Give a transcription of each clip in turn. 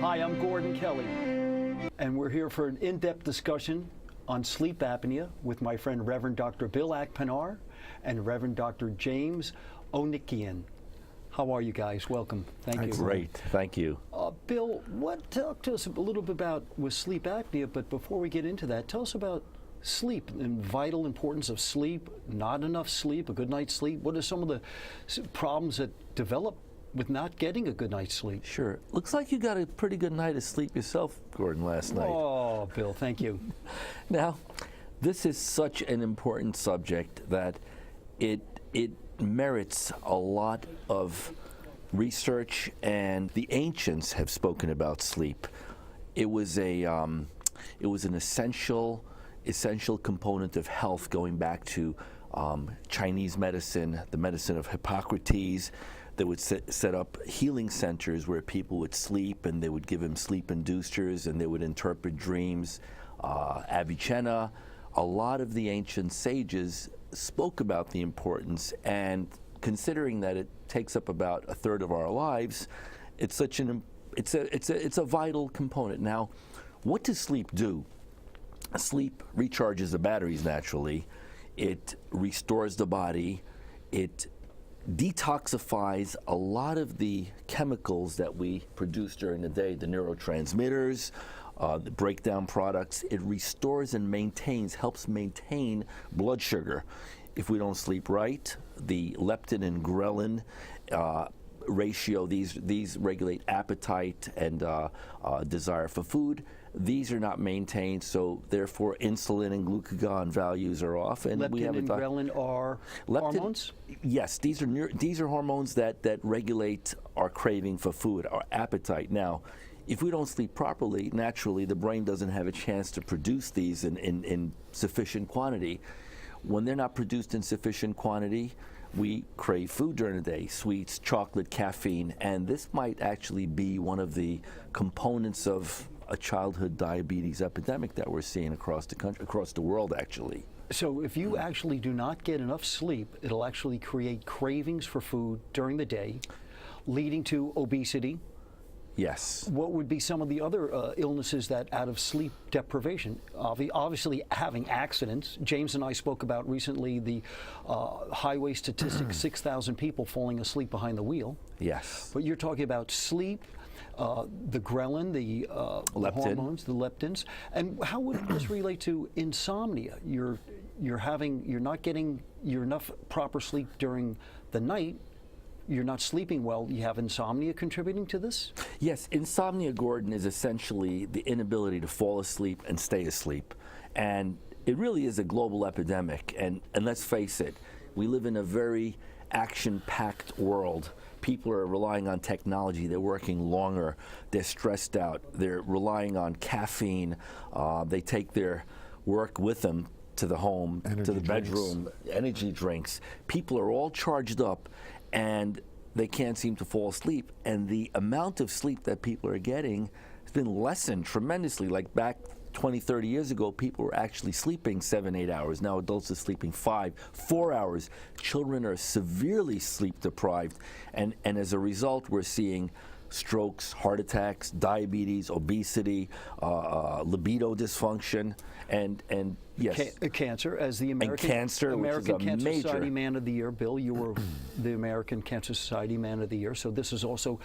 Hi, I'm Gordon Kelly, and we're here for an in-depth discussion on sleep apnea with my friend Reverend Dr. Bill Akpenar and Reverend Dr. James Onikian. How are you guys? Welcome. Thank you. Great. Thank you. Bill, talk to us a little bit about with sleep apnea, but before we get into that, tell us about sleep and vital importance of sleep, not enough sleep, a good night's sleep. What are some of the problems that develop with not getting a good night's sleep? Sure. Looks like you got a pretty good night of sleep yourself, Gordon, last night. Oh, Bill, thank you. Now, this is such an important subject that it merits a lot of research, and the ancients have spoken about sleep. It was an essential component of health going back to Chinese medicine, the medicine of Hippocrates. They would set up healing centers where people would sleep, and they would give them sleep inducers, and they would interpret dreams. Avicenna, a lot of the ancient sages spoke about the importance, and considering that it takes up about a third of our lives, it's a vital component. Now, what does sleep do? Sleep recharges the batteries naturally. It restores the body. It detoxifies a lot of the chemicals that we produce during the day, the neurotransmitters, the breakdown products. It restores and helps maintain blood sugar. If we don't sleep right, the leptin and ghrelin ratio, these regulate appetite and desire for food. These are not maintained, so therefore insulin and glucagon values are off. And leptin we have and ghrelin are hormones? Yes, these are hormones that regulate our craving for food, our appetite. Now, if we don't sleep properly, naturally the brain doesn't have a chance to produce these in sufficient quantity. When they're not produced in sufficient quantity, we crave food during the day, sweets, chocolate, caffeine, and this might actually be one of the components of a childhood diabetes epidemic that we're seeing across the country, across the world, actually. So if you actually do not get enough sleep, it'll actually create cravings for food during the day, leading to obesity. Yes. What would be some of the other illnesses that out of sleep deprivation? Obviously having accidents. James and I spoke about recently the highway statistic, 6,000 people falling asleep behind the wheel. Yes. But you're talking about sleep, the ghrelin, the hormones, the leptins. And how would this relate to insomnia? You're not getting enough proper sleep during the night. You're not sleeping well. You have insomnia contributing to this? Yes, insomnia, Gordon, is essentially the inability to fall asleep and stay asleep. And it really is a global epidemic. And let's face it, we live in a very action-packed world. People are relying on technology. They're working longer. They're stressed out. They're relying on caffeine. They take their work with them to the home, to the bedroom, energy drinks. People are all charged up, and they can't seem to fall asleep. And the amount of sleep that people are getting has been lessened tremendously. Like back 20, 30 years ago, people were actually sleeping 7, 8 hours. Now adults are sleeping 5, 4 hours. Children are severely sleep deprived. And as a result, we're seeing strokes, heart attacks, diabetes, obesity, libido dysfunction, and yes, cancer. As the American Cancer Cancer Society Man of the Year, Bill, you were the American Cancer Society Man of the Year. So this is also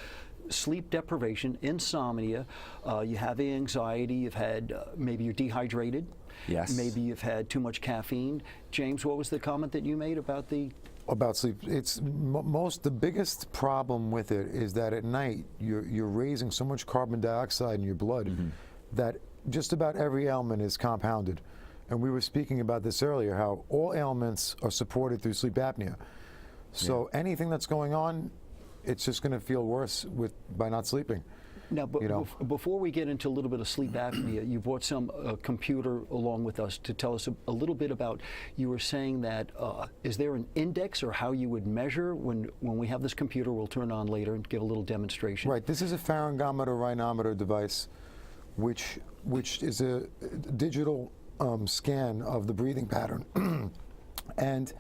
sleep deprivation, insomnia. You have anxiety. You've had maybe you're dehydrated. Yes. Maybe you've had too much caffeine. James, what was the comment that you made about the? About sleep, it's the biggest problem with it is that at night you're raising so much carbon dioxide in your blood that just about every ailment is compounded. And we were speaking about this earlier, how all ailments are supported through sleep apnea. So anything that's going on, it's just going to feel worse by not sleeping. Now, before we get into a little bit of sleep apnea, you brought some computer along with us to tell us a little bit about, you were saying that, is there an index or how you would measure when we have this computer, we'll turn on later and give a little demonstration. Right, this is a pharyngometer rhinometer device, which is a digital scan of the breathing pattern. And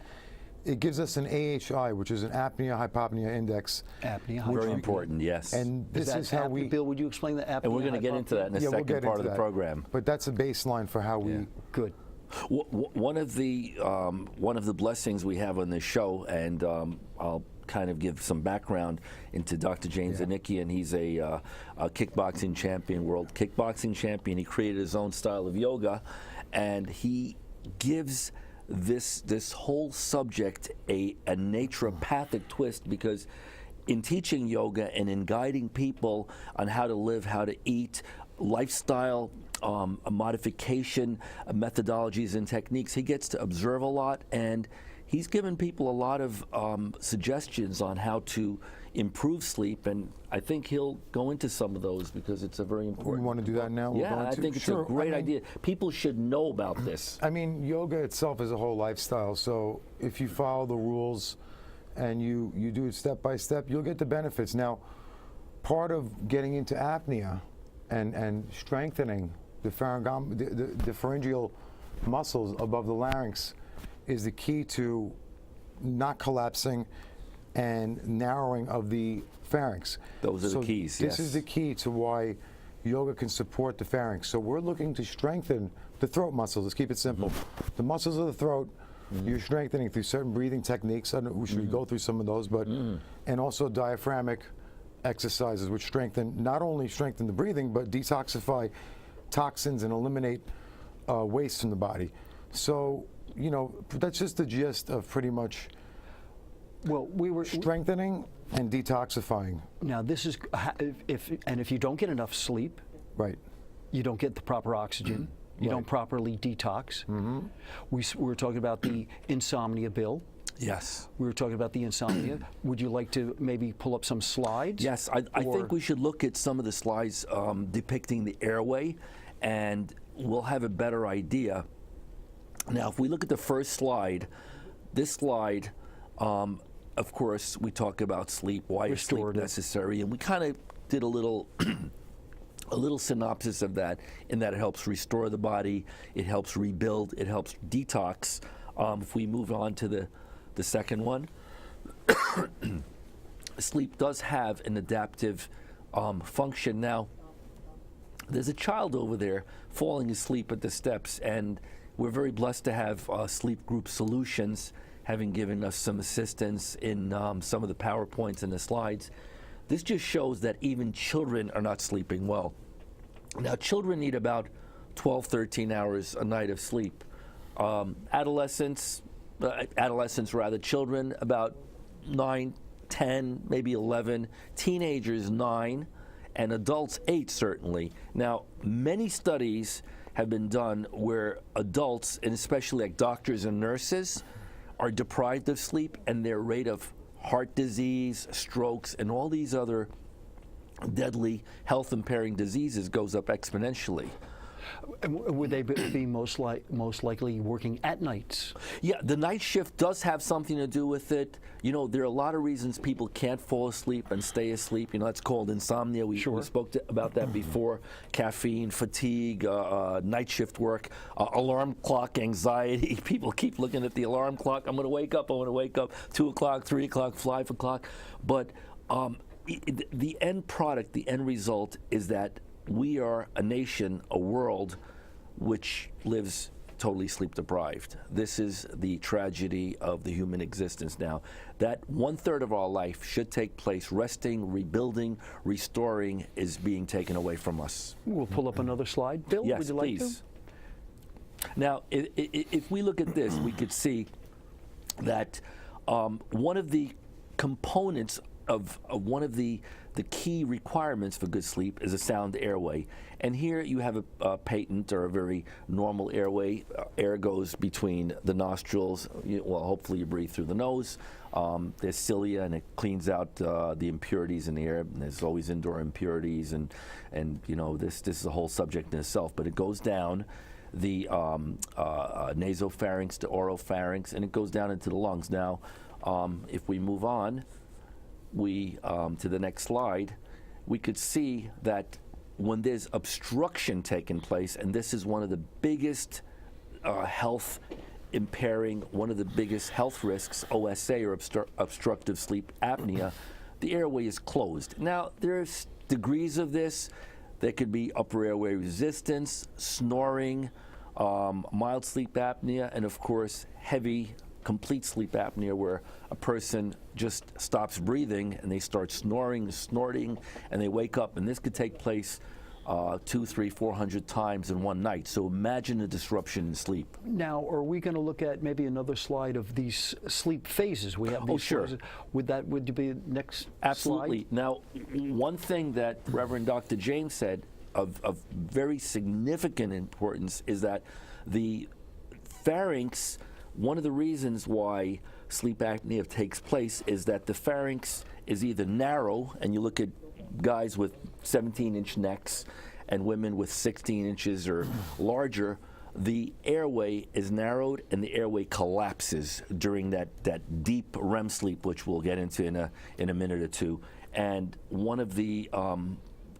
it gives us an AHI, which is an apnea-hypopnea index. Apnea. Very important, yes. And this is how we. Bill, would you explain the apnea? And we're going to get into that in the Yeah, we'll second get part into of the that. program. But that's a baseline for how we. Good. One of the blessings we have on this show, and I'll kind of give some background into Dr. James Zanicki, and he's a kickboxing champion, world kickboxing champion. He created his own style of yoga, and he gives this whole subject a naturopathic twist, because in teaching yoga and in guiding people on how to live, how to eat, lifestyle modification methodologies and techniques, he gets to observe a lot, and he's given people a lot of suggestions on how to improve sleep, and I think he'll go into some of those because it's a very important. We want to do that now? We're Yeah, going I to? think it's Sure. a great idea. People should know about this. I mean, yoga itself is a whole lifestyle. So if you follow the rules and you do it step by step, you'll get the benefits. Now, part of getting into apnea and strengthening the pharyngeal muscles above the larynx is the key to not collapsing and narrowing of the pharynx. Those are the So keys, This yes. is the key to why yoga can support the pharynx. So we're looking to strengthen the throat muscles. Let's keep it simple. The muscles of the throat, you're strengthening through certain breathing techniques. I don't know, we should go through some of those, but and also diaphragmic exercises, which not only strengthen the breathing, but detoxify toxins and eliminate waste from the body. So, you know, that's just the gist of pretty much Well, we were strengthening and detoxifying. now. This is if you don't get enough sleep, Right. you don't get the proper oxygen. You don't properly detox. We were talking about the insomnia, Bill. Yes. We were talking about the insomnia. Would you like to maybe pull up some slides? Yes, I think we should look at some of the slides depicting the airway, and we'll have a better idea. Now, if we look at the first slide, this slide, of course, we talk about sleep, why is sleep Restorative. necessary, and we kind of did a little a little synopsis of that, in that it helps restore the body, it helps rebuild, it helps detox. If we move on to the second one, sleep does have an adaptive function. Now, there's a child over there falling asleep at the steps, and we're very blessed to have Sleep Group Solutions having given us some assistance in some of the PowerPoints and the slides. This just shows that even children are not sleeping well. Now, children need about 12, 13 hours a night of sleep. Adolescents, children, about 9, 10, maybe 11. Teenagers, 9. And adults, 8 certainly. Now, many studies have been done where adults, and especially like doctors and nurses, are deprived of sleep, and their rate of heart disease, strokes, and all these other deadly health-impairing diseases goes up exponentially. And would they be most likely working at nights? Yeah, the night shift does have something to do with it. You know, there are a lot of reasons people can't fall asleep and stay asleep. You know, that's called insomnia. We spoke about that before. Caffeine, fatigue, night shift work, alarm clock anxiety. People keep looking at the alarm clock. I'm going to wake up. 2 o'clock, 3 o'clock, 5 o'clock. But the end product, the end result is that we are a nation, a world, which lives totally sleep deprived. This is the tragedy of the human existence now. That 1/3 of our life should take place resting, rebuilding, restoring is being taken away from us. We'll pull up another slide. Bill, Yes, would you like please. Now, if we look at this, we could see that one of the components of one of the key requirements for good sleep is a sound airway. And here you have a patent or a very normal airway. Air goes between the nostrils. Well, hopefully you breathe through the nose. There's cilia, and it cleans out the impurities in the air. And there's always indoor impurities, and you know, this is a whole subject in itself. But it goes down the nasopharynx to oropharynx, and it goes down into the lungs. Now, if we move on, to the next slide, we could see that when there's obstruction taking place, and this is one of the biggest health impairing one of the biggest health risks, OSA, or obstructive sleep apnea. The airway is closed. Now, there's degrees of this. There could be upper airway resistance, snoring, mild sleep apnea, and of course, heavy, complete sleep apnea, where a person just stops breathing and they start snoring, snorting, and they wake up. And this could take place 200, 300, 400 times in one night. So imagine the disruption in sleep. Now, are we going to look at maybe another slide of these sleep phases? We have these sure. phases. Would be the next Absolutely. slide? Now, one thing that Reverend Dr. James said of very significant importance is that the pharynx, one of the reasons why sleep apnea takes place is that the pharynx is either narrow, and you look at guys with 17-inch necks and women with 16 inches or larger, the airway is narrowed and the airway collapses during that deep REM sleep, which we'll get into in a minute or two. And one of the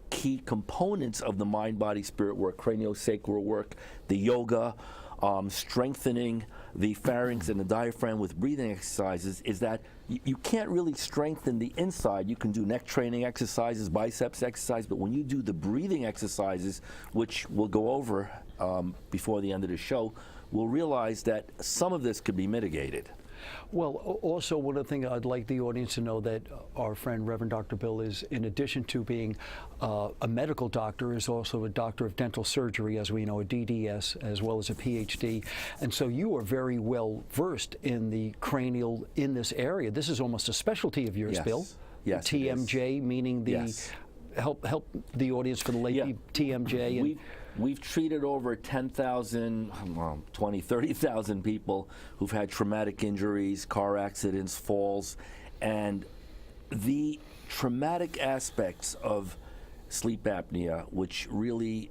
key components of the mind, body, spirit work, craniosacral work, the yoga, strengthening the pharynx and the diaphragm with breathing exercises is that you can't really strengthen the inside. You can do neck training exercises, biceps exercise, but when you do the breathing exercises, which we'll go over before the end of the show, we'll realize that some of this could be mitigated. Well, also one of the things I'd like the audience to know that our friend Reverend Dr. Bill is, in addition to being a medical doctor, is also a doctor of dental surgery, as we know, a DDS, as well as a PhD. And so you are very well versed in the cranial, in this area. This is almost a specialty of yours, Yes. Bill. Yes, it TMJ, meaning the, Yes. help the audience for the lay people, TMJ. And We've treated over 10,000, 20, 30,000 people who've had traumatic injuries, car accidents, falls, and the traumatic aspects of sleep apnea, which really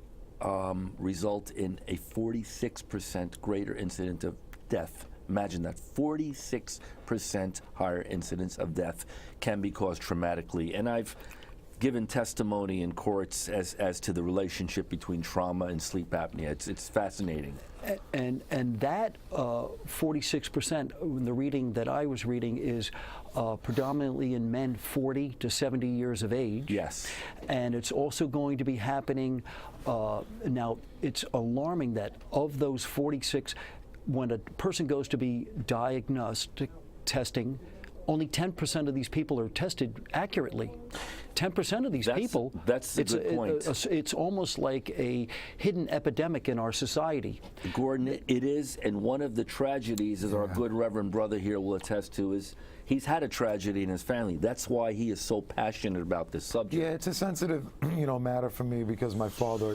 result in a 46% greater incidence of death. Imagine that, 46% higher incidence of death can be caused traumatically. And I've given testimony in courts as to the relationship between trauma and sleep apnea. It's fascinating. And that 46%, the reading that I was reading, is predominantly in men 40 to 70 years of age. Yes. And it's also going to be happening, now it's alarming that of those 46, when a person goes to be diagnosed, testing, only 10% of these people are tested accurately. 10% of these people. That's a good point. It's almost like a hidden epidemic in our society. Gordon, it is, and one of the tragedies, as our good Reverend brother here will attest to, is he's had a tragedy in his family. That's why he is so passionate about this subject. Yeah, it's a sensitive, matter for me because my father,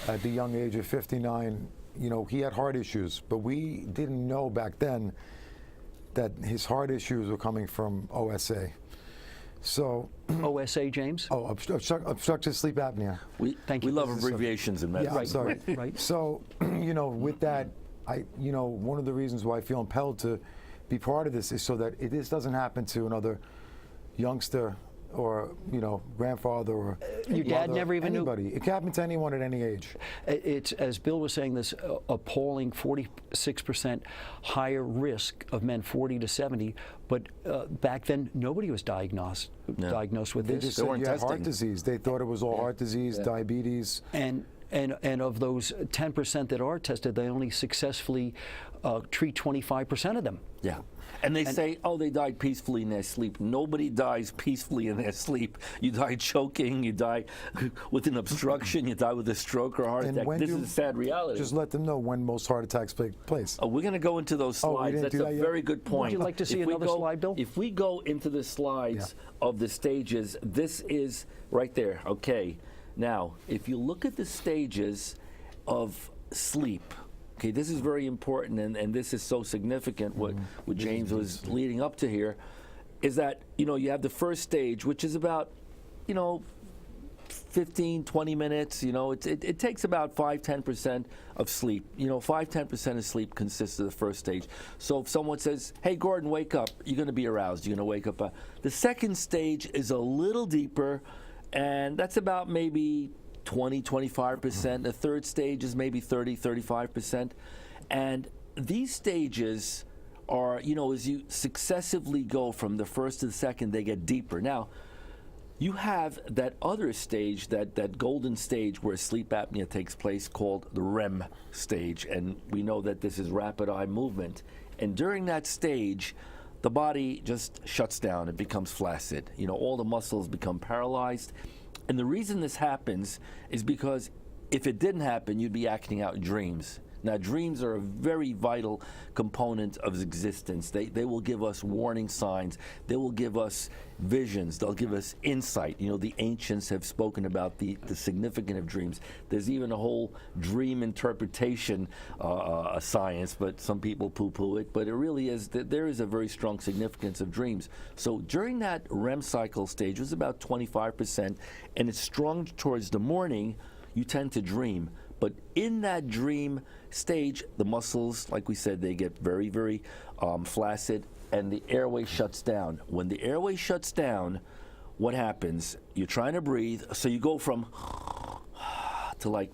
at the young age of 59, he had heart issues, but we didn't know back then that his heart issues were coming from OSA. So OSA, James? Obstructive sleep apnea. Thank you. We love abbreviations in medicine. Yeah, I'm sorry. Right. So, with that, one of the reasons why I feel impelled to be part of this is so that this doesn't happen to another youngster or, grandfather or Your dad mother, never even knew? anybody. It can happen to anyone at any age. It's, as Bill was saying, this appalling 46% higher risk of men 40 to 70, but back then nobody was diagnosed with They this. just said weren't you had heart testing. disease. They thought it was all heart disease, diabetes. And of those 10% that are tested, they only successfully treat 25% of them. Yeah. And they say, they died peacefully in their sleep. Nobody dies peacefully in their sleep. You die choking, you die with an obstruction, you die with a stroke or a heart And attack. when This do- is a sad reality. Just let them know when most heart attacks take place. We're going to go into those Oh, we slides. didn't That's do a that yet? very good point. Would you like to see If we another go- slide, Bill? If we go into the slides of the stages, this is right there. Okay. Now, if you look at the stages of sleep, okay, this is very important, and this is so significant, what James was leading up to here, is that, you have the first stage, which is about, 15, 20 minutes. It takes about 5-10% of sleep. 5-10% of sleep consists of the first stage. So if someone says, hey, Gordon, wake up, you're going to be aroused. You're going to wake up. The second stage is a little deeper, and that's about maybe 20, 25%. The third stage is maybe 30, 35%. And these stages are, as you successively go from the first to the second, they get deeper. Now, you have that other stage, that golden stage where sleep apnea takes place, called the REM stage, and we know that this is rapid eye movement. And during that stage, the body just shuts down. It becomes flaccid. All the muscles become paralyzed. And the reason this happens is because if it didn't happen, you'd be acting out dreams. Now, dreams are a very vital component of existence. They will give us warning signs. They will give us visions. They'll give us insight. The ancients have spoken about the significance of dreams. There's even a whole dream interpretation science, but some people poo-poo it. But it really is, there is a very strong significance of dreams. So during that REM cycle stage, it was about 25%, and it's strong towards the morning, you tend to dream. But in that dream stage, the muscles, like we said, they get very, very flaccid, and the airway shuts down. When the airway shuts down, what happens? You're trying to breathe, so you go from to like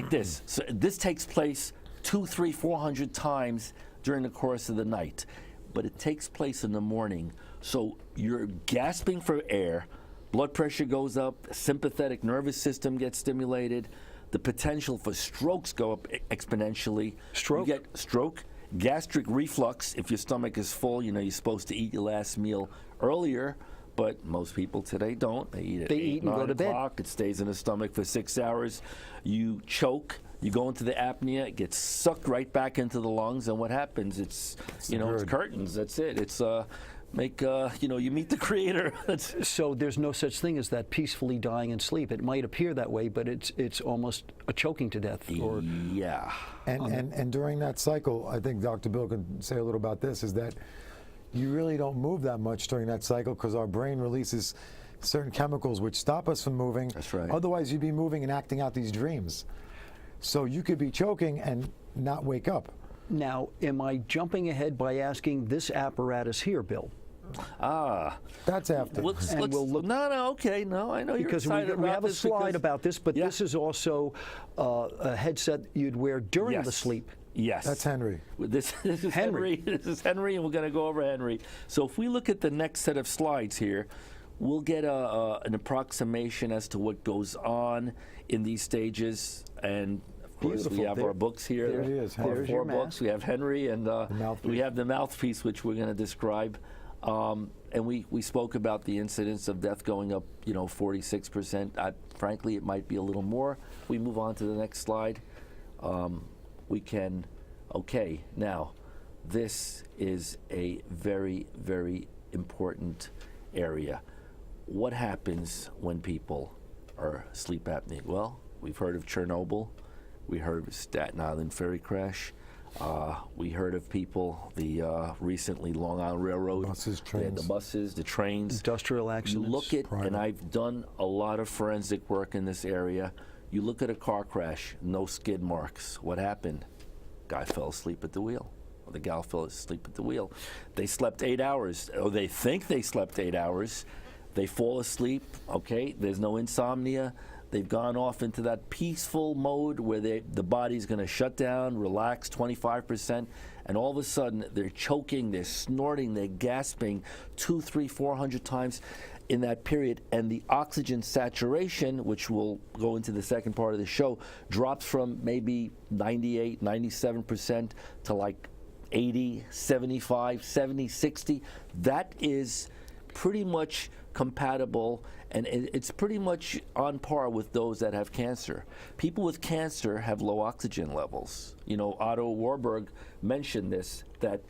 this. So this takes place 200, 300, 400 times during the course of the night, but it takes place in the morning. So you're gasping for air, blood pressure goes up, sympathetic nervous system gets stimulated, the potential for strokes go up exponentially. Stroke? You get stroke, gastric reflux. If your stomach is full, you're supposed to eat your last meal earlier, but most people today don't. They eat at 8, 9 o'clock. It stays in the stomach for 6 hours. You choke. You go into the apnea. It gets sucked right back into the lungs, and what happens? It's curtains. That's it. It's you meet the creator. So there's no such thing as that peacefully dying in sleep. It might appear that way, but it's almost a choking to death. Or yeah. And during that cycle, I think Dr. Bill can say a little about this, is that you really don't move that much during that cycle because our brain releases certain chemicals which stop us from moving. That's right. Otherwise, you'd be moving and acting out these dreams. So you could be choking and not wake up. Now, am I jumping ahead by asking this apparatus here, Bill? That's after. We'll look. Okay, I know because you're excited we have a slide about this, but yeah. This is also a headset you'd wear during the sleep. Yes. That's Henry. This is Henry. This is Henry, and we're going to go over Henry. So if we look at the next set of slides here, we'll get an approximation as to what goes on in these stages. And of course, we have our books here. There he is. There's 4 your books. mask. We have Henry, and mouthpiece. we have the mouthpiece, which we're going to describe. And we spoke about the incidence of death going up, 46%. Frankly, it might be a little more. We move on to the next slide. Okay, now, this is a very, very important area. What happens when people are sleep apneic? Well, we've heard of Chernobyl. We heard of Staten Island ferry crash. We heard of people, the recently Long Island Railroad. Buses, They had trains. the buses, the trains. Industrial accidents. You look at, and I've done a lot of forensic work in this area. You look at a car crash, no skid marks. What happened? Guy fell asleep at the wheel. Or the gal fell asleep at the wheel. They slept 8 hours, or they think they slept 8 hours. They fall asleep, okay? There's no insomnia. They've gone off into that peaceful mode where the body's going to shut down, relax 25%, and all of a sudden they're choking, they're snorting, they're gasping 200, 300, 400 times in that period. And the oxygen saturation, which we'll go into the second part of the show, drops from maybe 98, 97% to like 80, 75, 70, 60. That is pretty much compatible, and it's pretty much on par with those that have cancer. People with cancer have low oxygen levels. Otto Warburg mentioned this, that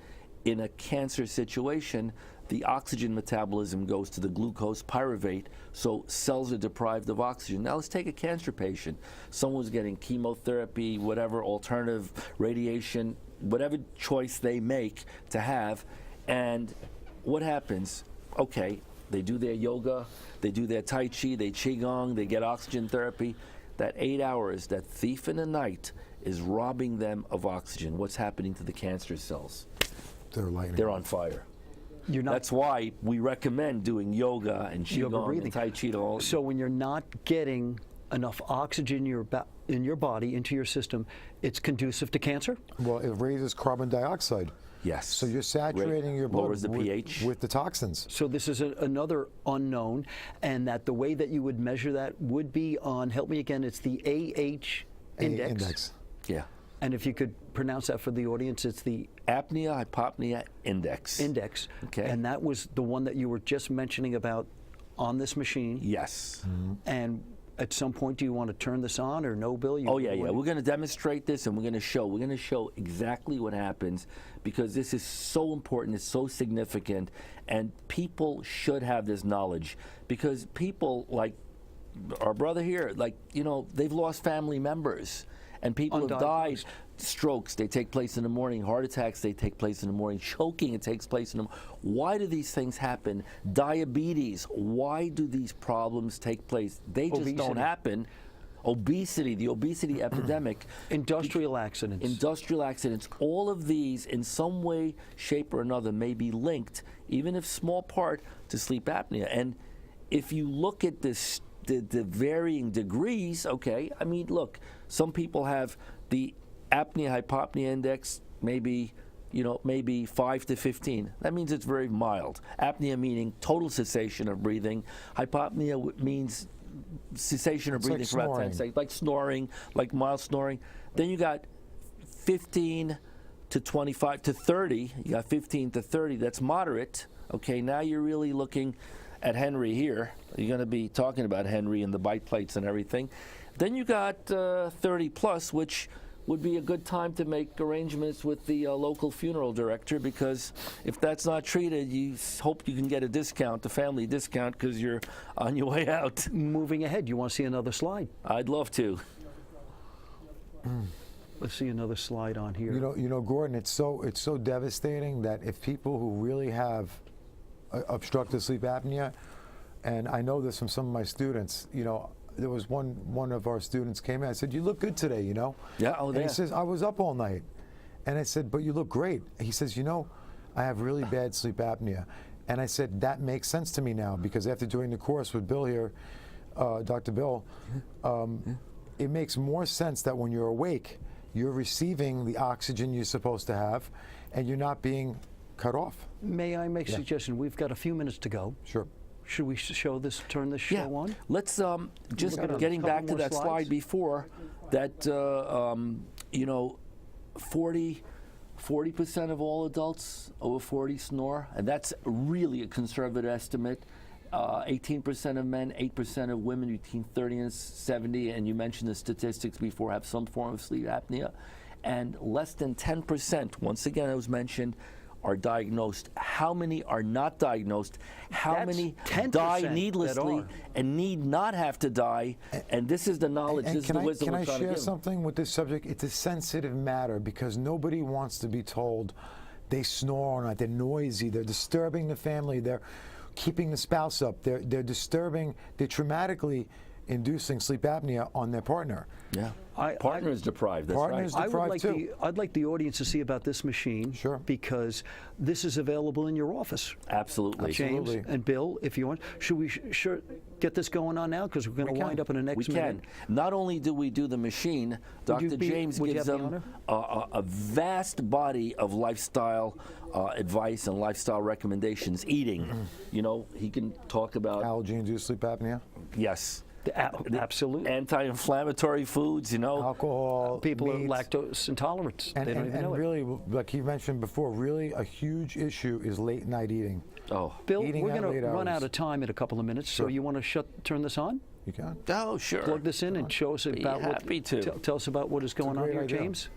in a cancer situation, the oxygen metabolism goes to the glucose pyruvate, so cells are deprived of oxygen. Now let's take a cancer patient. Someone's getting chemotherapy, whatever, alternative radiation, whatever choice they make to have, and what happens? Okay, they do their yoga, they do their tai chi, they qigong, they get oxygen therapy. That 8 hours, that thief in the night, is robbing them of oxygen. What's happening to the cancer cells? They're on fire. That's why we recommend doing yoga and qigong and tai chi. So when you're not getting enough oxygen in your body, into your system, it's conducive to cancer? Well, it raises carbon dioxide. Yes. So you're saturating your blood lowers the pH. with the toxins. So this is another unknown, and that the way that you would measure that would be on, help me again, it's the AH index. Yeah. And if you could pronounce that for the audience, it's the Apnea hypopnea index. Okay. And that was the one that you were just mentioning about on this machine. Yes. And at some point, do you want to turn this on, or no, Bill? Oh yeah. We're going to demonstrate this, and we're going to show exactly what happens, because this is so important, it's so significant, and people should have this knowledge, because people like our brother here, like, you know, they've lost family members, and people have died. Strokes, they take place in the morning. Heart attacks, they take place in the morning. Choking, it takes place in the morning. Why do these things happen? Diabetes, why do these problems take place? They just don't happen. Obesity, the obesity epidemic. Industrial accidents. Industrial accidents. All of these, in some way, shape, or another, may be linked, even if small part, to sleep apnea. And if you look at this, the varying degrees, okay, I mean, look, some people have the apnea hypopnea index, maybe 5 to 15. That means it's very mild. Apnea meaning total cessation of breathing. Hypopnea means cessation of breathing for about 10 seconds, like snoring, like mild snoring. Then you got 15 to 25 to 30. You got 15 to 30. That's moderate. Okay, now you're really looking at Henry here. You're going to be talking about Henry and the bite plates and everything. Then you got 30 plus, which would be a good time to make arrangements with the local funeral director, because if that's not treated, you hope you can get a discount, a family discount, because you're on your way out. Moving ahead, you want to see another slide? I'd love to. Let's see another slide on here. You know, Gordon, it's so devastating that if people who really have obstructive sleep apnea, and I know this from some of my students, you know, there was one of our students came in. I said, "You look good today," you know. Yeah. Oh, and he says, "I was up all night," and I said, "But you look great." He says, "You know, I have really bad sleep apnea," and I said, "That makes sense to me now, because after doing the course with Bill here, Dr. Bill, it makes more sense that when you're awake, you're receiving the oxygen you're supposed to have, and you're not being cut off." May I make a suggestion? We've got a few minutes to go. Sure. Should we turn this show on? Let's just getting back to that slide before that. You know, 40% of all adults over 40 snore, and that's really a conservative estimate. 18% of men, 8% of women between 30 and 70, and you mentioned the statistics before, have some form of sleep apnea, and less than 10%. Once again, it was mentioned, are diagnosed. How many are not diagnosed? How many die needlessly and need not have to die? And this is the knowledge, this is the wisdom we're trying to give. Can I share something with this subject? It's a sensitive matter, because nobody wants to be told they snore all night, they're noisy, they're disturbing the family, they're keeping the spouse up, they're traumatically inducing sleep apnea on their partner. Yeah. Partner is deprived. That's Partner's right. deprived too. I'd like the audience to see about this machine. Sure. Because this is available in your office. Absolutely. James and Bill, if you want. Should we get this going on now? Because we're going to wind up in the next minute. We can. Not only do we do the machine, Dr. James gives them a vast body of lifestyle advice and lifestyle recommendations. Eating. You know, he can talk about Allergy-induced sleep apnea? Yes. Absolutely. Anti-inflammatory foods, you know. Alcohol, people are meats. lactose intolerant. They don't even know really, like you mentioned before, really a huge issue is late night eating. Oh. Bill, we're going to run out of time in a couple of minutes, so you want to turn this on? You can. Oh, sure. Plug this in and show us about tell us about what is going on here, James.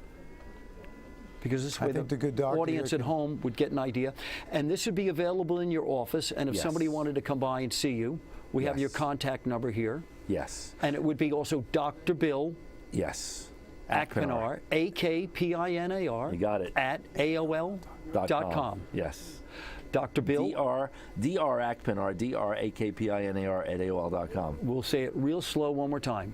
Because this way the audience at home would get an idea. And this would be available in your office, and if somebody wanted to come by and see you, we have your contact number here. Yes. And it would be also Dr. Bill. Yes. Akpinar, AKPINAR. You got it. At AOL.com. Yes. Dr. Bill. Dr. Akpinar, DRAKPINAR at AOL.com. We'll say it real slow one more time.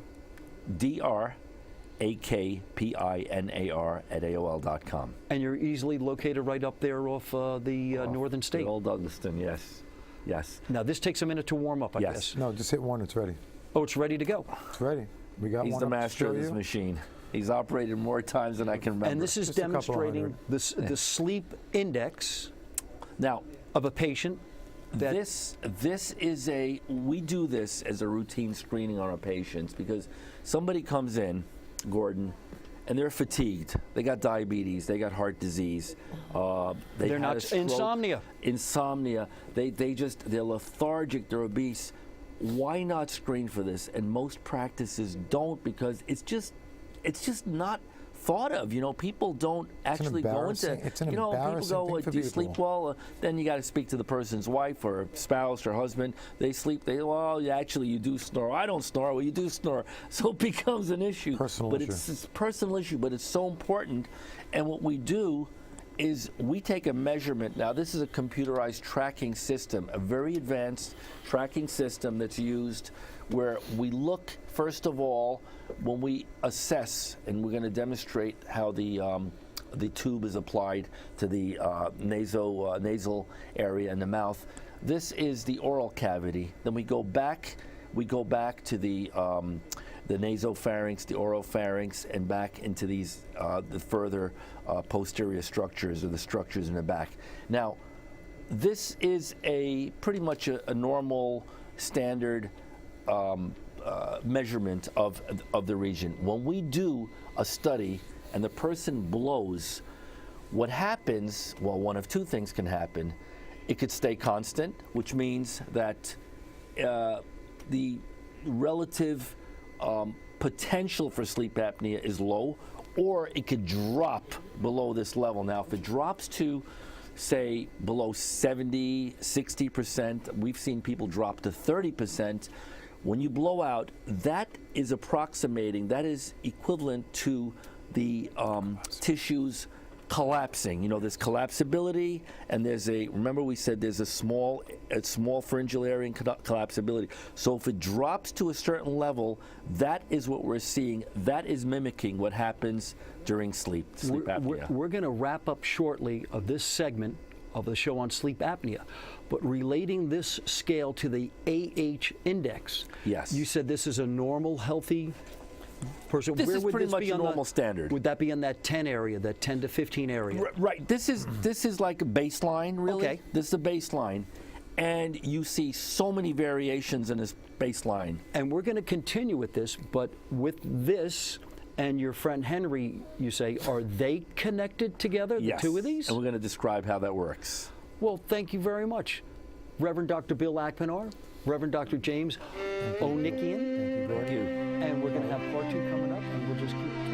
DRAKPINAR at AOL.com. And you're easily located right up there off the Northern State. Old Douglaston, yes. Yes. Now, this takes a minute to warm up, I guess. No, just hit one, it's ready. Oh, it's ready to go. It's ready. We got He's one the up to master show of this you. machine. He's operated more times than I can remember. And this is Just a couple demonstrating the sleep index now, of a patient. That this is we do this as a routine screening on our patients because somebody comes in, Gordon, and they're fatigued. They got diabetes. They got heart disease. they're not insomnia. Insomnia. They're lethargic. They're obese. Why not screen for this? And most practices don't because it's just not thought of. You know, people don't actually go into. It's an people embarrassing go, thing for do you people. sleep well? Then you got to speak to the person's wife or spouse or husband. They sleep. Well, yeah, actually, you do snore. I don't snore. Well, you do snore. So it becomes an issue. Personal issue. It's a personal issue, but it's so important. And what we do is we take a measurement. Now, this is a computerized tracking system, a very advanced tracking system that's used where we look, first of all, when we assess, and we're going to demonstrate how the tube is applied to the nasal area in the mouth. This is the oral cavity. Then we go back to the nasopharynx, the oropharynx, and back into these the further posterior structures or the structures in the back. Now, this is pretty much a normal standard measurement of the region. When we do a study and the person blows, what happens? Well, one of two things can happen. It could stay constant, which means that the relative potential for sleep apnea is low, or it could drop below this level. Now, if it drops to, say, below 70, 60%, we've seen people drop to 30%. When you blow out, that is equivalent to the tissues collapsing. You know, there's collapsibility, and remember we said there's a small pharyngeal area and collapsibility. So if it drops to a certain level, that is what we're seeing. That is mimicking what happens during sleep apnea. We're going to wrap up shortly of this segment of the show on sleep apnea, but relating this scale to the AH index. Yes. You said this is a normal, healthy person. This Where is would pretty this much be a on normal standard. Would that be in that 10 area, that 10 to 15 area? Right. This is like a baseline, really. Okay. This is a baseline, and you see so many variations in this baseline. And we're going to continue with this, but with this and your friend Henry, you say, are they connected together, Yes. the two of these? And we're going to describe how that works. Well, thank you very much. Reverend Dr. Bill Akpinar, Reverend Dr. James Onikian. Thank you, Gordon. Thank you. And we're going to have part 2 coming up, and we'll just keep